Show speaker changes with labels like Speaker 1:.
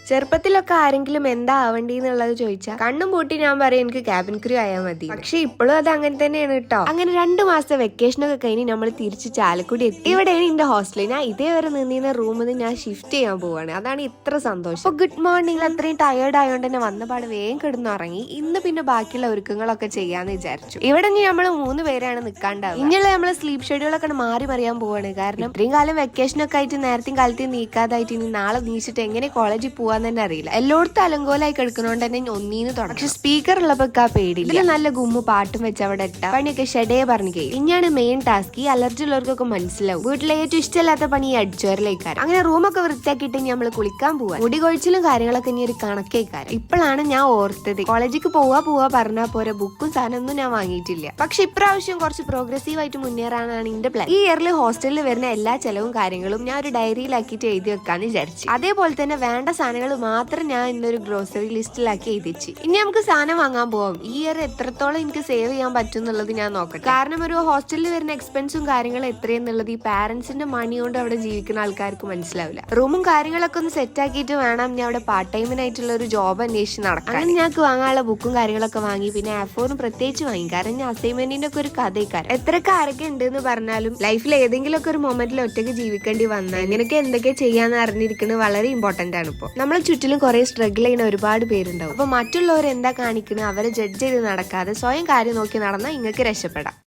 Speaker 1: ചെറുപ്പത്തിലൊക്കെ ആരെങ്കിലും എന്താ ആവണ്ടീന്നുള്ളത് ചോദിച്ചാൽ കണ്ണും പൂട്ടി ഞാൻ പറയും എനിക്ക് ക്യാബിൻ ക്രൂ ആയാൽ മതി. പക്ഷെ ഇപ്പോഴും അത് അങ്ങനെ തന്നെയാണ് കേട്ടോ. അങ്ങനെ 2 മാസത്തെ വെക്കേഷനൊക്കെ കഴിഞ്ഞ് നമ്മൾ തിരിച്ച് ചാലക്കുടി എത്തി. ഇവിടെയാണ് എന്റെ ഹോസ്റ്റലിൽ. ഞാൻ ഇതേവരെ നിന്നിരുന്ന റൂമിൽ നിന്ന് ഞാൻ ഷിഫ്റ്റ് ചെയ്യാൻ പോവാണ്. അതാണ് ഇത്ര സന്തോഷം. അപ്പൊ ഗുഡ് മോർണിംഗ്. അത്രയും ടയേർഡ് ആയതുകൊണ്ട് തന്നെ വന്നപാട് വേഗം കിടന്നുറങ്ങി. ഇന്ന് പിന്നെ ബാക്കിയുള്ള ഒരുക്കങ്ങളൊക്കെ ചെയ്യാന്ന് വിചാരിച്ചു. ഇവിടെ നമ്മൾ 3 പേരാണ് നിൽക്കാണ്ടാവുക. ഇനിയുള്ള നമ്മള് സ്ലീപ്പ് ഷെഡ്യൂളൊക്കെ മാറി പറയാൻ പോവാണ്. കാരണം ഇത്രയും കാലം വെക്കേഷനൊക്കെ ആയിട്ട് നേരത്തെയും കാലത്തെയും നീക്കാതായിട്ട് ഇനി നാളെ നീച്ചിട്ട് എങ്ങനെ കോളേജിൽ പോവാൻ തന്നെ അറിയില്ല. എല്ലായിടത്തും അലങ്കോലായി കിടക്കുന്നോണ്ട് തന്നെ ഒന്നീന്ന് തുടങ്ങും. പക്ഷെ സ്പീക്കർ ഉള്ളപ്പോ പേടി. ഇതിൽ നല്ല ഗുമ്മു പാട്ടും വെച്ച് അവിടെ ഇട്ട പണിയൊക്കെ ഷെഡേ പറഞ്ഞു കഴിയും. ഇനിയാണ് മെയിൻ ടാസ്ക്. ഈ അലർജി ഉള്ളവർക്കൊക്കെ മനസ്സിലാവും. വീട്ടിലെ ഏറ്റവും ഇഷ്ടമില്ലാത്ത പണി ഈ അടിച്ചോരലേക്കാരം. അങ്ങനെ റൂമൊക്കെ വൃത്തിയാക്കിയിട്ട് നമ്മൾ കുളിക്കാൻ പോവാ. മുടി കൊഴിച്ചിലും കാര്യങ്ങളൊക്കെ ഇനി ഒരു കണക്കേക്കാരം. ഇപ്പോഴാണ് ഞാൻ ഓർത്തത് കോളേജിലേക്ക് പോവാ പറഞ്ഞാൽ പോരെ ബുക്കും സാധനമൊന്നും ഞാൻ വാങ്ങിയിട്ടില്ല. പക്ഷെ ഇപ്രാവശ്യം കുറച്ച് പ്രോഗ്രസീവ് ആയിട്ട് മുന്നേറാനാണ് എന്റെ പ്ലാൻ. ഈ ഇയറിൽ ഹോസ്റ്റലിൽ വരുന്ന എല്ലാ ചെലവും കാര്യങ്ങളും ഞാൻ ഒരു ഡയറിയിലാക്കിയിട്ട് എഴുതി വെക്കാന്ന് വിചാരിച്ചു. അതേപോലെ തന്നെ വേണ്ട സാധനങ്ങൾ മാത്രം ഞാൻ ഇന്നൊരു ഗ്രോസറി ലിസ്റ്റിലാക്കി എഴുതിച്ചു. ഇനി നമുക്ക് സാധനം വാങ്ങാൻ പോവാം. ഈ ഇയർ എത്രത്തോളം എനിക്ക് സേവ് ചെയ്യാൻ പറ്റും എന്നുള്ളത് ഞാൻ നോക്കട്ടെ. കാരണം ഒരു ഹോസ്റ്റലിൽ വരുന്ന എക്സ്പെൻസും കാര്യങ്ങളും എത്രയെന്നുള്ളത് ഈ പാരന്റ്സിന്റെ മണി കൊണ്ട് അവിടെ ജീവിക്കുന്ന ആൾക്കാർക്ക് മനസ്സിലാവില്ല. റൂമും കാര്യങ്ങളൊക്കെ ഒന്ന് സെറ്റ് ആക്കിയിട്ട് വേണം ഞാൻ അവിടെ പാർട്ട് ടൈമിനായിട്ടുള്ള ഒരു ജോബ് അന്വേഷിച്ച് നടക്കാൻ. അങ്ങനെ ഞങ്ങൾക്ക് വാങ്ങാനുള്ള ബുക്കും കാര്യങ്ങളൊക്കെ വാങ്ങി. പിന്നെ A4 പ്രത്യേകിച്ച് വാങ്ങി. കാരണം ഞാൻ അസൈൻമെന്റിന്റെ ഒക്കെ ഒരു കഥയ്ക്കാരം. എത്രയൊക്കെ ആരൊക്കെ ഉണ്ട് എന്ന് പറഞ്ഞാലും ലൈഫിൽ ഏതെങ്കിലും ഒക്കെ ഒരു മൊമെന്റിൽ ഒറ്റയ്ക്ക് ജീവിക്കേണ്ടി വന്നാൽ ഇങ്ങനെയൊക്കെ എന്തൊക്കെ ചെയ്യാന്ന് അറിഞ്ഞിരിക്കുന്നത് വളരെ ഇമ്പോർട്ടന്റ് ആണ്. ഇപ്പോൾ നമ്മളെ ചുറ്റിലും കുറെ സ്ട്രഗിൾ ചെയ്യുന്ന ഒരുപാട് പേരുണ്ടാവും. അപ്പൊ മറ്റുള്ളവർ എന്താ കാണിക്കുന്നത് അവരെ ജഡ്ജ് ചെയ്ത് നടക്കാതെ സ്വയം കാര്യം നോക്കി നടന്നാൽ നിങ്ങൾക്ക് രക്ഷപ്പെടാം.